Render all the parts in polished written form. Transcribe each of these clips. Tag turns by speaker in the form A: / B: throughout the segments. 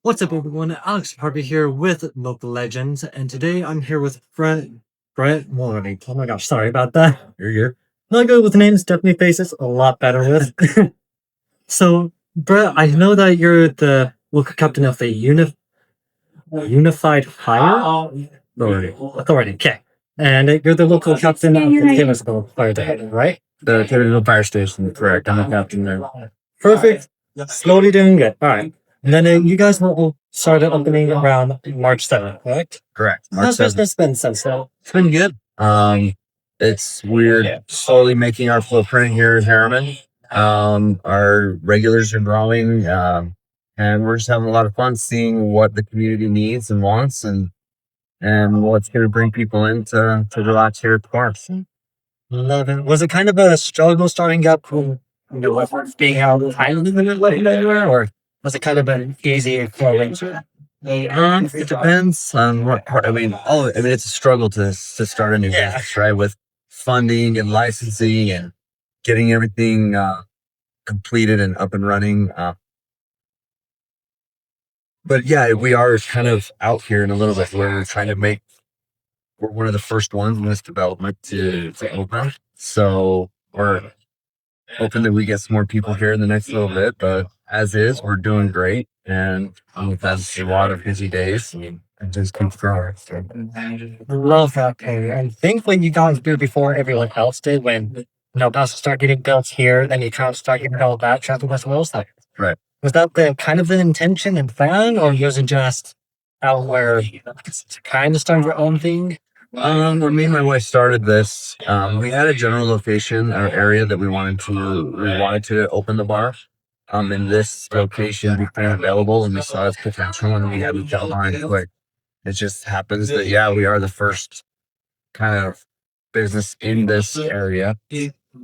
A: What's up, everyone? Alex Harvey here with Local Legends, and today I'm here with Brett Morning. Oh my gosh, sorry about that. You're here. Not good with names, definitely faces a lot better with. So, Brett, I know that you're the local captain of the Unified Fire Authority. Okay, and you're the local captain of the Taylorsville Fire Department, right?
B: The Taylorsville Fire Station, correct. I'm the captain there.
A: Perfect. Slowly doing good. All right. And then you guys will all started opening around March 7th, correct?
B: Correct. March
A: How's
B: 7th.
A: business been since then?
B: It's been good. It's weird slowly making our footprint here at Harriman. Our regulars are growing, and we're just having a lot of fun seeing what the community needs and wants and what's going to bring people in to relax here at the park.
A: Love it. Was it kind of a struggle starting up from being out of or was it kind of an easy flowing?
B: It depends on what part. It's a struggle to start a new business, right? With funding and licensing and getting everything completed and up and running. But yeah, we are kind of out here in a little bit. We're trying to we're one of the first ones in this development to open. So we're hoping that we get some more people here in the next little bit. But as is, we're doing great. And we've had a lot of busy days and just keep growing. So.
A: Love that, Perry. I think when you guys do before everyone else did, when houses start getting built here, then you try to start getting built back, traffic was well stuff.
B: Right.
A: Was that the kind of the intention and plan, or was it just out where you kind of start your own thing?
B: When me and my wife started this, we had a general location or area that we wanted to open the bar. In this location became available, and we saw its potential, and we had to jump on it quick. It just happens that we are the first kind of business in this area.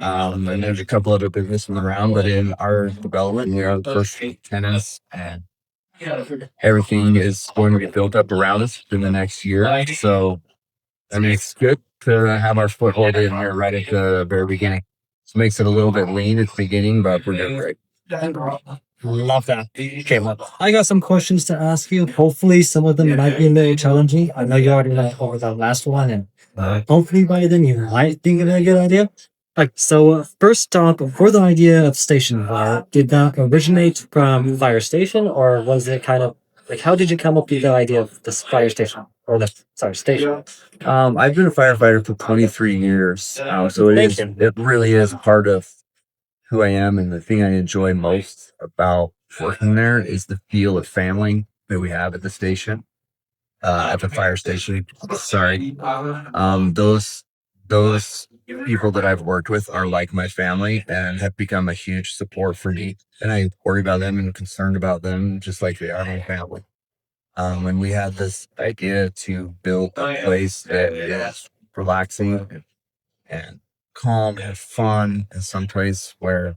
B: And there's a couple other businesses around, but in our development, we are the first tenants, and everything is going to be built up around us in the next year. So, it's good to have our foothold in here right at the very beginning. It makes it a little bit lean at the beginning, but we're doing great.
A: Love that. Okay, well, I got some questions to ask you. Hopefully, some of them might be a little challenging. I know you already went over the last one, and hopefully by then you might think of a good idea. First off, for the idea of station fire, did that originate from fire station, or was it kind of how did you come up with the idea of this fire station or station?
B: I've been a firefighter for 23 years, so it really is part of who I am, and the thing I enjoy most about working there is the feel of family that we have at the station, at the fire station. Sorry, those people that I've worked with are like my family and have become a huge support for me. And I worry about them and concerned about them just like they are my family. And we had this idea to build a place that is relaxing and calm and fun, and someplace where,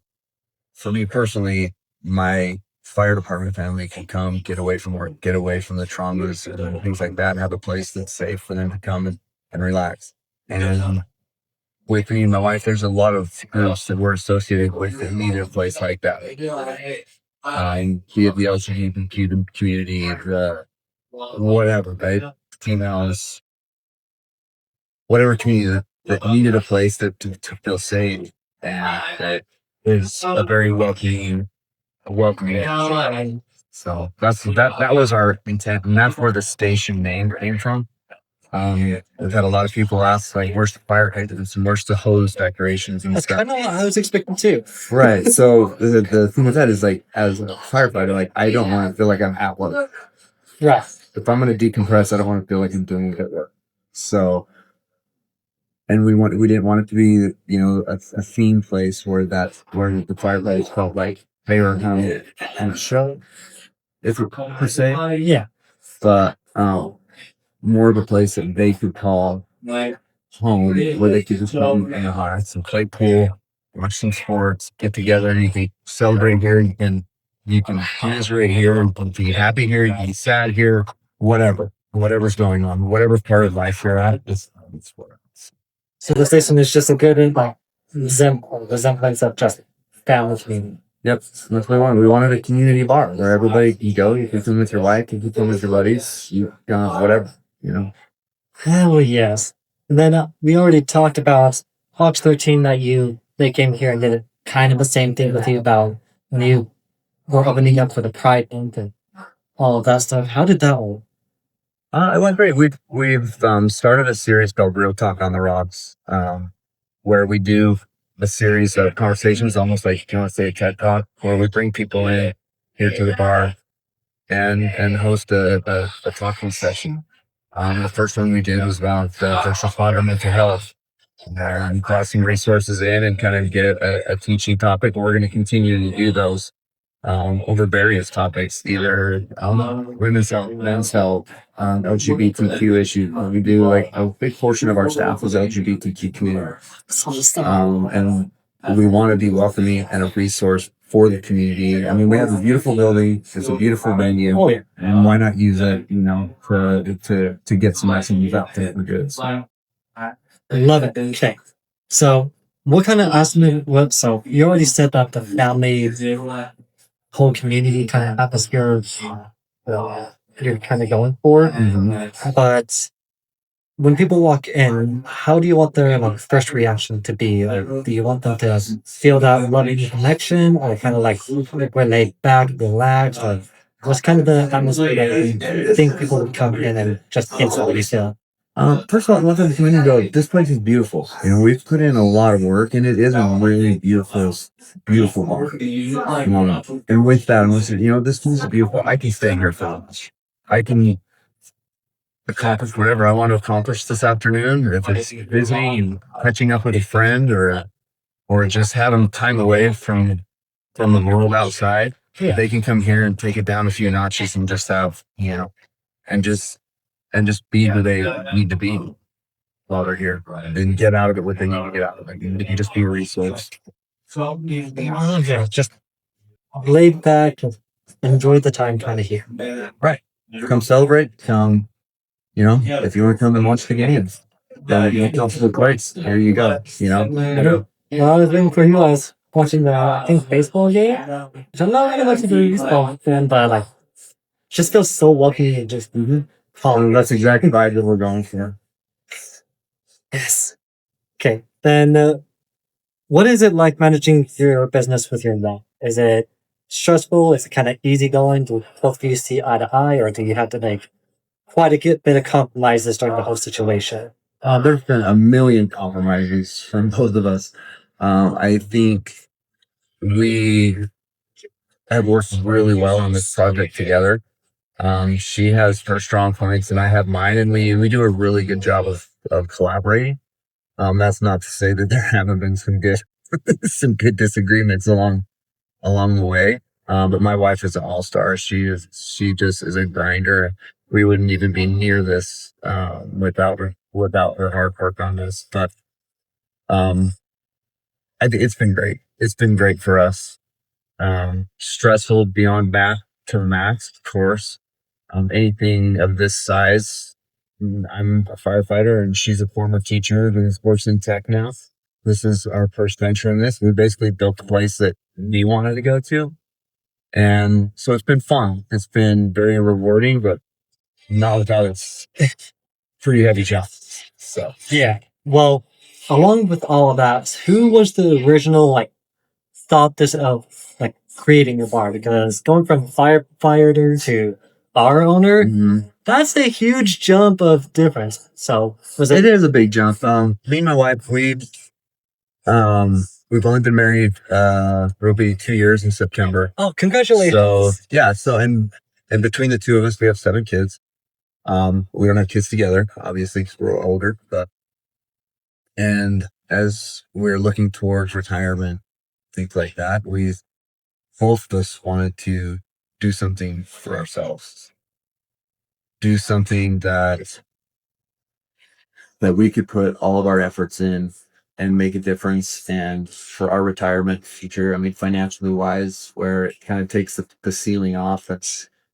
B: for me personally, my fire department family can come, get away from work, get away from the traumas and things like that, and have a place that's safe for them to come and relax. And with me and my wife, there's a lot of groups that we're associated with that need a place like that. And be it the LGBT community, whatever, right? Females, whatever community that needed a place to feel safe, and that is a very welcoming. So that was our intent, and that's where the station name came from. We've had a lot of people ask, like, where's the fire hydrants and where's the hose decorations and
A: That's
B: stuff.
A: kind of what I was expecting too.
B: Right. So the thing with that is, like, as a firefighter, like, I don't want to feel like I'm at work.
A: Right.
B: If I'm going to decompress, I don't want to feel like I'm doing it at work. So, and we didn't want it to be, a theme place where the firefighters felt like they were kind of show, if it per se.
A: Yeah.
B: But more of a place that they could call home, where they could just come and have some play pool, watch some sports, get together, and you can celebrate here. You can commiserate here, and be happy here, you can be sad here, whatever's going on, whatever part of life you're at. It's what.
A: So the station is just a good resemblance of just family community.
B: Yep, that's what we wanted. We wanted a community bar where everybody can go. You can come with your wife, you can come with your buddies, you whatever, you know.
A: Hell yes. And then we already talked about Hawks 13 that they came here and did kind of the same thing with you about when you were opening up for the Pride Month and all of that stuff. How did that all?
B: It went great. We've started a series called Real Talk on the Rocks, where we do a series of conversations, almost like you want to say a TED Talk, where we bring people in here to the bar and host a talking session. The first one we did was about first responder mental health. And crossing resources in and kind of get a teaching topic. We're going to continue to do those over various topics, either women's health, men's health, LGBTQ issues. We do like a big portion of our staff was LGBTQ community. And we want to be welcoming and a resource for the community. I mean, we have a beautiful building. It's a beautiful venue.
A: Oh, yeah.
B: And why not use it, to get some messages out there for good. So,
A: Love it. Okay. So, what kind of aspect? What? So, you already said that the family, whole community kind of atmosphere you're kind of going for. But when people walk in, how do you want their first reaction to be? Like, do you want them to feel that loving connection, or kind of like when they back, relax, or what's kind of the atmosphere that you think people would come in and just instantly feel?
B: First of all, I love the community. Go, this place is beautiful. We've put in a lot of work, and it is a really beautiful bar. And with that, I'm listening. This place is beautiful. I can stay here for lunch. I can accomplish whatever I want to accomplish this afternoon. If it's visiting and catching up with a friend, or just having time away from the world outside, they can come here and take it down a few notches and just have and just be who they need to be while they're here and get out of it what they need to get out of it. You can just be a resource.
A: Yeah, just laid back, just enjoy the time kind of here.
B: Right. Come celebrate. Come, if you want to come and watch the games, come to the place. There you go.
A: Well, I was waiting for you. I was watching the, I think, baseball game. Which I'm not really much of a baseball fan, but like, just feels so lucky and just
B: That's exactly the vibe that we're going for.
A: yes. Okay, then what is it like managing your business with your mom? Is it stressful? Is it kind of easygoing? Do both of you see eye to eye, or do you have to make quite a bit of compromises during the whole situation?
B: There's been a million compromises from both of us. I think we have worked really well on this project together. She has her strong points and I have mine, and we do a really good job of collaborating. That's not to say that there haven't been some good some good disagreements along the way. But my wife is an all star. She just is a grinder. We wouldn't even be near this without her hard work on this. But um, I think it's been great. It's been great for us. Stressful beyond back to the max, of course. Anything of this size. I'm a firefighter and she's a former teacher who works in tech now. This is our first venture in this. We basically built a place that we wanted to go to. And so it's been fun. It's been very rewarding, but not without its pretty heavy challenges. So
A: Yeah. Well, along with all of that, who was the original thought this of creating a bar? Because going from firefighter to bar owner, that's a huge jump of difference. So was
B: it
A: it?
B: is a big jump. Me and my wife, we've only been married it'll be 2 years in September.
A: Oh, congratulations!
B: So yeah, and between the two of us we have 7 kids. We don't have kids together, obviously, because we're older, and as we're looking towards retirement, things like that, we both of us wanted to do something for ourselves, do something that we could put all of our efforts in and make a difference. And for our retirement future, I mean, financially wise, where it kind of takes the ceiling off,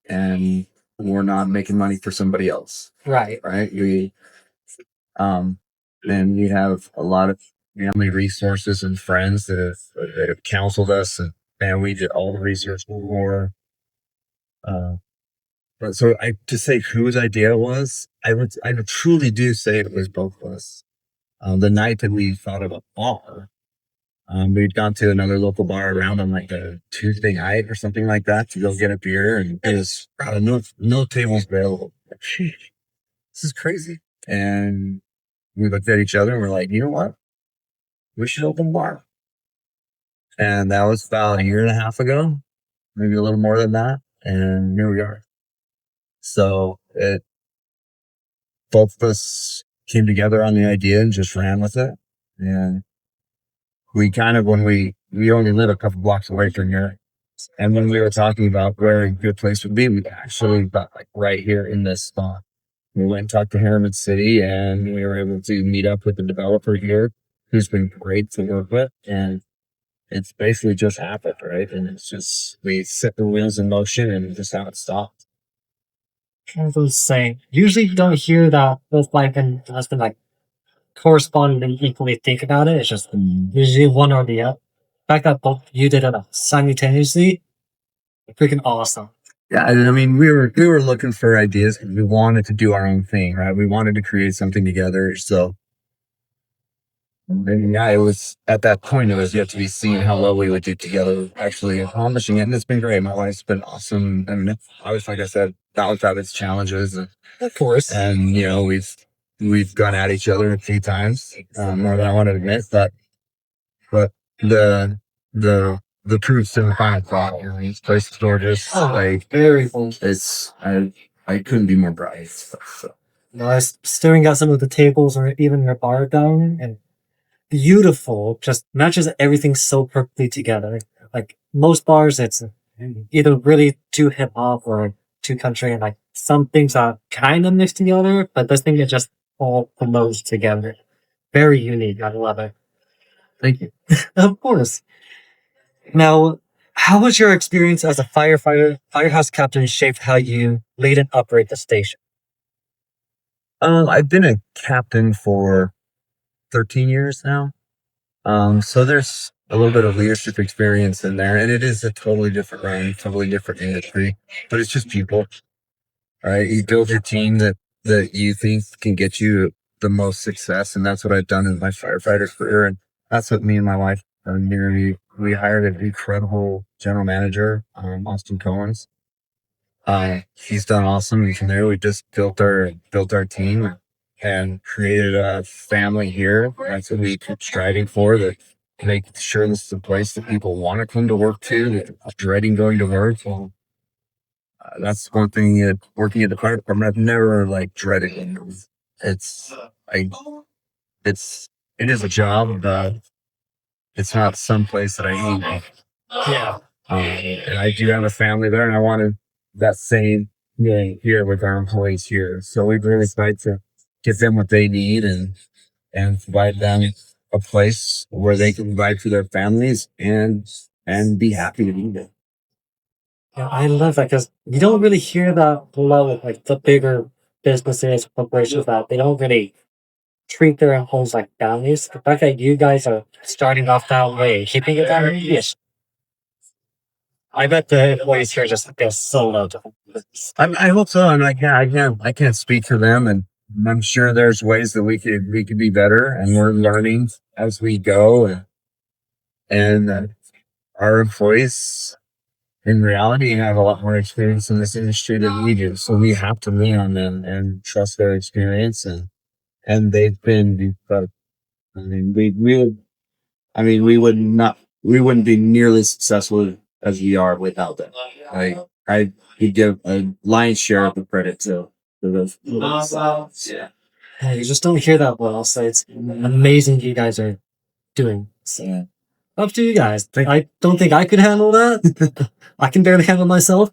B: and we're not making money for somebody else,
A: Right.
B: right? Um, and we have a lot of family resources and friends that have counseled us and and we did all the research before. Uh, but so to say whose idea it was, I would truly do say it was both of us. The night that we thought of a bar, we'd gone to another local bar around on like a Tuesday night or something like that to go get a beer, and it was no tables available. Sheesh, this is crazy. And we looked at each other and we're like, you know what? We should open a bar. And that was about a year and a half ago, maybe a little more than that. And here we are. So both of us came together on the idea and just ran with it. And we kind of, when we only live a couple blocks away from here. And when we were talking about where a good place would be, we actually got like right here in this spot. We went and talked to Harriman City, and we were able to meet up with the developer here, who's been great to work with. And it's basically just happened, right? And it's just, we set the wheels in motion and just how it stopped.
A: I was saying, usually you don't hear that both wife and husband like correspondingly equally think about it. It's just usually one or the other. The fact that both you did it simultaneously, freaking awesome.
B: Yeah, I mean, we were looking for ideas because we wanted to do our own thing, right? We wanted to create something together. So, and yeah, it was at that point. It was yet to be seen how well we would do together, actually accomplishing it. And it's been great. My wife's been awesome. I mean, always, like I said, that without its challenges.
A: Of course.
B: And you know, we've gone at each other a few times, more than I want to admit. But the the proofs in the final thought. You know, this place is gorgeous.
A: Oh,
B: Like
A: very cool.
B: it's I couldn't be more proud. So.
A: No, I was staring at some of the tables or even your bar down and beautiful, just matches everything so perfectly together. Like most bars, it's either really too hip hop or too country, and like some things are kind of mixed together, but this thing is just all flows together. Very unique. I love it.
B: Thank you.
A: Of course. Now, how was your experience as a firefighter, firehouse captain shaped how you lead and operate the station?
B: I've been a captain for 13 years now. So there's a little bit of leadership experience in there, and it is a totally different run, totally different industry, but it's just people, right? You build your team that you think can get you the most success, and that's what I've done in my firefighter career, and that's what me and my wife nearly. We hired an incredible general manager, Austin Cohen's. He's done awesome, and from there we just built our team and created a family here. That's what we keep striving for. To make sure this is a place that people want to come to work to. That are dreading going to work. Well, that's one thing. Working at the fire department, I've never like dreaded it. It's I. It's it is a job, but it's not some place that I hate.
A: Yeah.
B: And I do have a family there, and I wanted that same thing here with our employees here. So we've really tried to give them what they need and provide them a place where they can provide for their families and be happy to be there.
A: Yeah, I love that because you don't really hear that a lot with like the bigger businesses, corporations that they don't really treat their employees like families. The fact that you guys are starting off that way, keeping it that way, yes. I bet the employees here just feel so loved.
B: I hope so, and I can't speak for them, and I'm sure there's ways that we could be better, and we're learning as we go, and our employees in reality have a lot more experience in this industry than we do. So we have to lean on them and trust their experience and they've been incredible. I mean we wouldn't be nearly as successful as we are without them. I could give a lion's share of the credit to those. Yeah.
A: Yeah, you just don't hear that well, so it's amazing you guys are doing. So, up to you guys. I don't think I could handle that. I can barely handle myself.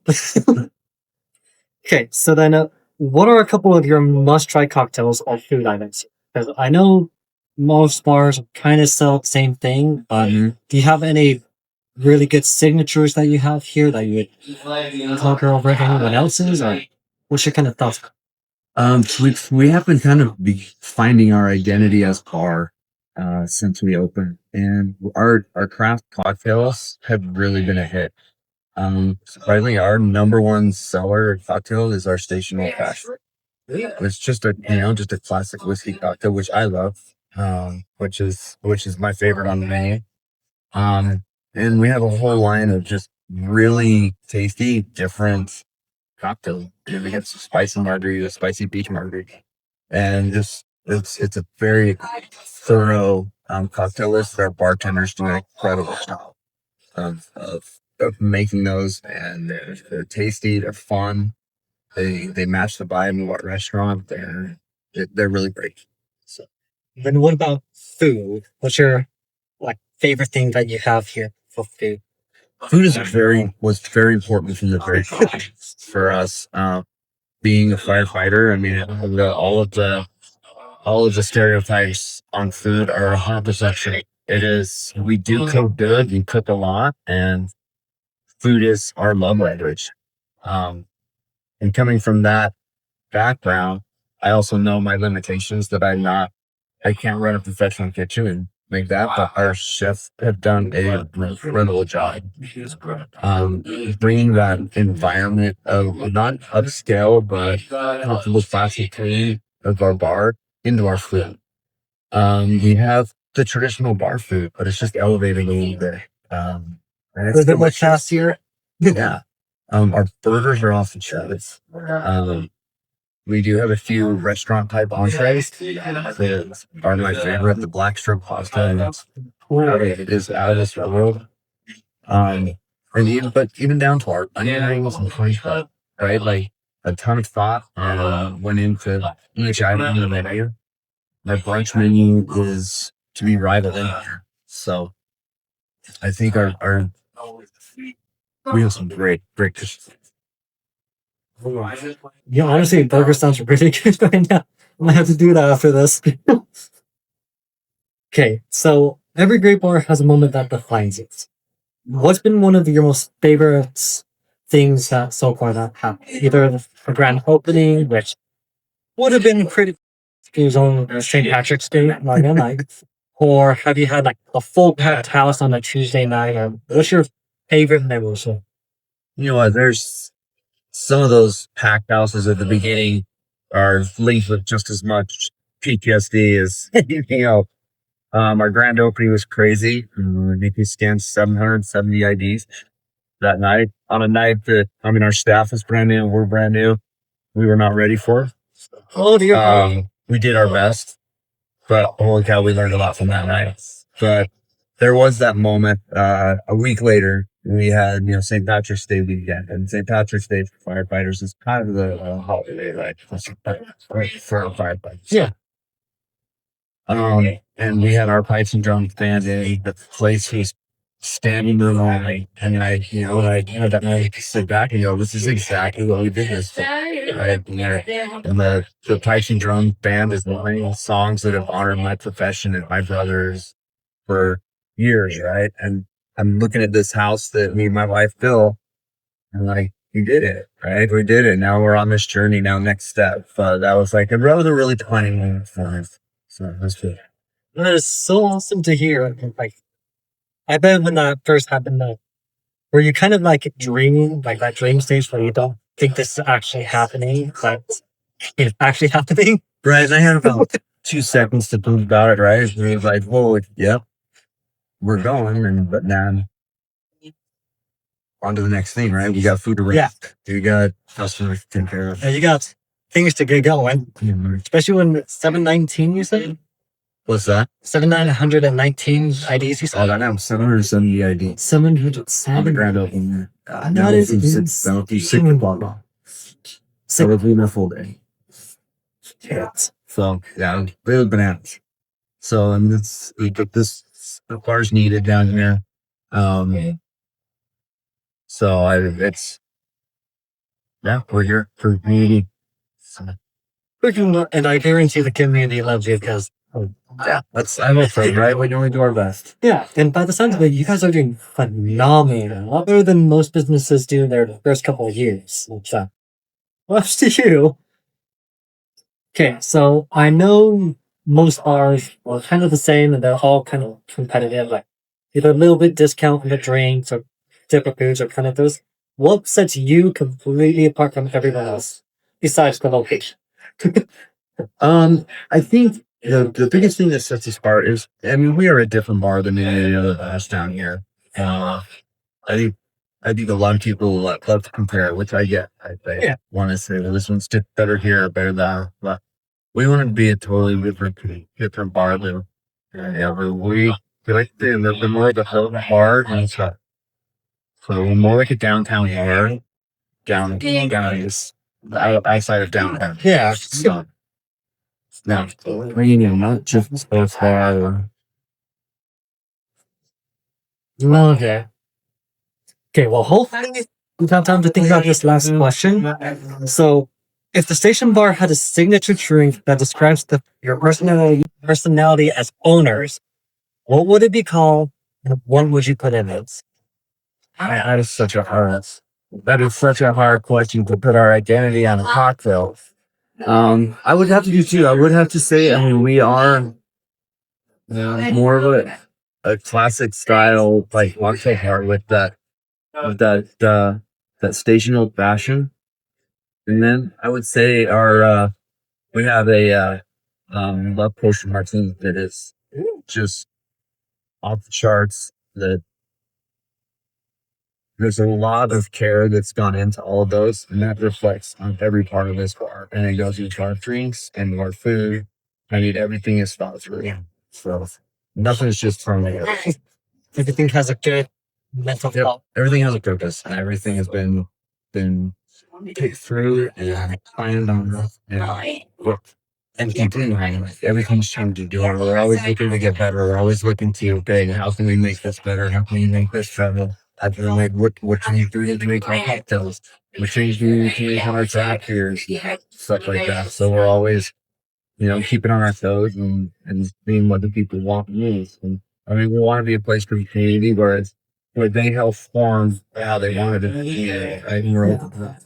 A: Okay, so then what are a couple of your must-try cocktails or food items? Because I know most bars kind of sell the same thing, but do you have any really good signatures that you have here that you would conquer over anyone else's? Or what's your kind of thoughts?
B: We have been kind of finding our identity as bar. since we opened, and our craft cocktails have really been a hit. Surprisingly, our number one seller cocktail is our station old fashioned. It's just a just a classic whiskey cocktail, which I love, which is my favorite on the menu. Um, and we have a whole line of just really tasty, different cocktails. We have some spicy margarita, spicy beach margarita, and just it's a very thorough cocktail list. Our bartenders do an incredible job of making those, and they're tasty, they're fun, they match the vibe of what restaurant. They're really great. So
A: Then what about food? What's your like favorite thing that you have here for food?
B: food is very important from the very beginning for us. Being a firefighter, I mean, all of the stereotypes on food are 100% true. It is. We do cook good. We cook a lot, and food is our love language. Um, and coming from that background, I also know my limitations that I can't run a professional kitchen and make that, but our chefs have done a incredible job. Um, Bringing that environment of not upscale, but comfortable, classy, clean of our bar into our food. We have the traditional bar food, but it's just elevating a little bit. And
A: A
B: it's
A: bit much
B: delicious.
A: fancier.
B: Yeah. Our burgers are off the charts. We do have a few restaurant type entrees that are my favorite. The black shrimp pasta it is out of this world. Um, but even down to our onion rings and french fries, right? Like a ton of thought went into each item on the menu. My brunch menu is to be rivaled in here. So I think our we have some great dishes.
A: Yeah, honestly, burger sounds really good right now. I might have to do that after this. Okay, so every great bar has a moment that defines it. What's been one of your most favorite things that so far that happened? Either a grand opening, which would have been pretty it was on St. Patrick's Day, like a night, or have you had like a full packed house on a Tuesday night? Or what's your favorite memory? So,
B: You know what? There's some of those packed houses at the beginning are linked with just as much PTSD as anything else. Our grand opening was crazy. I think we scanned 770 IDs that night on a night that, I mean, our staff is brand new. We're brand new. We were not ready for.
A: oh dear.
B: We did our best, but holy cow, we learned a lot from that night. But there was that moment, a week later, we had, St. Patrick's Day weekend, and St. Patrick's Day for firefighters is kind of the holiday, right? For firefighters.
A: Yeah.
B: And we had our pipes and drums band in. The place was standing room only. And I sit back and go, this is exactly what we did this for. Right? And the pipes and drum band is playing songs that have honored my profession and my brothers for years, right? And I'm looking at this house that me and my wife built, and like, we did it, right? We did it. Now we're on this journey. Now, next step. That was like a really defining moment for us. So that's good.
A: That is so awesome to hear. Like, I bet when that first happened, were you kind of like dreaming, like that dream stage where you don't think this is actually happening, but it's actually happening?
B: Right. And I had about 2 seconds to think about it, right? And it was like, whoa, yep, we're going. But now on to the next thing, right? We got food to rent.
A: Yeah.
B: We got customers to take care of.
A: Yeah, you got things to get going.
B: Mhm.
A: Especially when 719, you said?
B: What's that?
A: 7,919 IDs, you
B: Oh,
A: said?
B: that now 770 ID. On the
A: 707.
B: grand opening.
A: That is
B: that'll be 6 o'clock. So it'll be a full day.
A: Yes.
B: So yeah, it was bananas. So we took this the bars needed down here. So it's we're here for community. So,
A: And I guarantee the community loves you because,
B: I'm afraid, right? We only do our best.
A: yeah. And by the sounds of it, you guys are doing phenomenal. A lot better than most businesses do in their first couple of years. Well, to you. Okay, so I know most bars are kind of the same and they're all kind of competitive, like either a little bit discount on the drinks or different foods or kind of those. What sets you completely apart from everyone else besides the location?
B: I think the biggest thing that sets us apart is, I mean, we are a different bar than any other bars down here. I think I think a lot of people love to compare, which I get. I want to say, well, this one's just better here, better there. But we want to be a totally different bar than we like to be the more the whole bar and stuff. So we're more like a downtown bar. Down is outside of downtown.
A: Yeah.
B: So now, not just so far.
A: Okay. Okay, well, hopefully we have time to think about this last question. So, if the station bar had a signature drink that describes your personality as owners, what would it be called? And what would you put in it?
B: That is such a hard question to put our identity on a cocktail. I would have to do two. I would have to say, I mean, we are more of a classic style like latte bar with that station old fashioned. And then I would say we have a love potion martini that is just off the charts. That there's a lot of care that's gone into all of those, and that reflects on every part of this bar. And it goes into our drinks and our food. I mean, everything is thought through. So nothing is just from there.
A: Everything has a good mental thought.
B: Everything has a purpose, and everything has been picked through and planned on and continuing. Everything's changing. We're always looking to get better. We're always looking to, okay, how can we make this better? How can we make this better? I feel like what can you do to make our cocktails? What change do you to make on our draft beers? Stuff like that. So we're always, keeping on our toes and seeing what the people want and use. And I mean, we want to be a place for the community where they help form how they wanted it to be. Right? And we're open to that.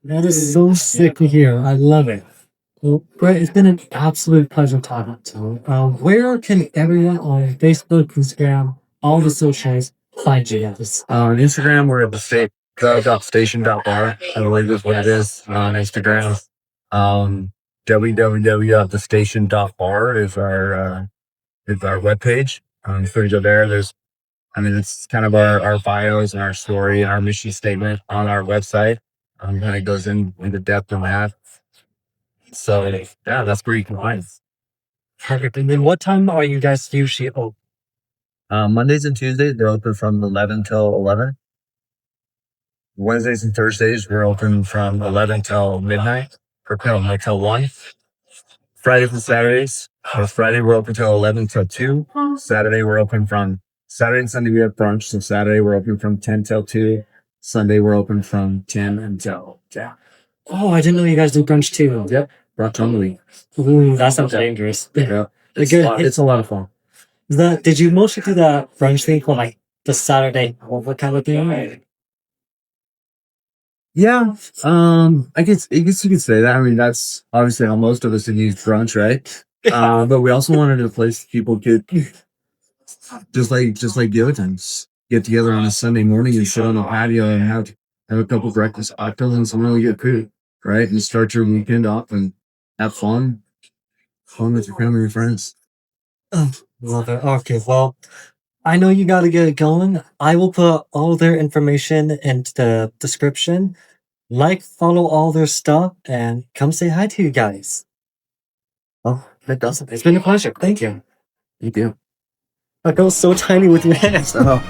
A: That is so sick to hear. I love it. Well, Brett, it's been an absolute pleasure talking to you. Where can everyone on Facebook, Instagram, all the socials find you guys?
B: On Instagram, we're at station.bar. I believe is what it is on Instagram. www.thestation.bar is our webpage. So you go there. It's kind of our bios and our story and our mission statement on our website. Kind of goes into depth on that. So yeah, that's where you can find us.
A: Perfect. And then what time are you guys usually open?
B: Mondays and Tuesdays, they're open from 11 till 11. Wednesdays and Thursdays, we're open from 11 till midnight, or no, till 1. Fridays and Saturdays, Friday we're open till 11 till 2. Saturday and Sunday we have brunch, so Saturday we're open from 10 till 2. Sunday we're open from 10 until 10.
A: Oh, I didn't know you guys do brunch too.
B: Yep, brunch on the week.
A: Ooh, that sounds dangerous.
B: Yeah, it's a lot of fun.
A: Did you mostly do the brunch thing for like the Saturday over kind of thing?
B: Yeah, I guess you could say that. I mean, that's obviously how most of us have used brunch, right? But we also wanted a place people could just like the other times get together on a Sunday morning and sit on a patio and have a couple breakfast cocktails and some really good food, right? And start your weekend off and have fun with your family and friends.
A: Oh, love it. Okay, well, I know you gotta get it going. I will put all their information in the description. Follow all their stuff, and come say hi to you guys.
B: Oh, that does it.
A: It's been a pleasure. Thank you.
B: You do.
A: That goes so tiny with your hands.
B: Oh.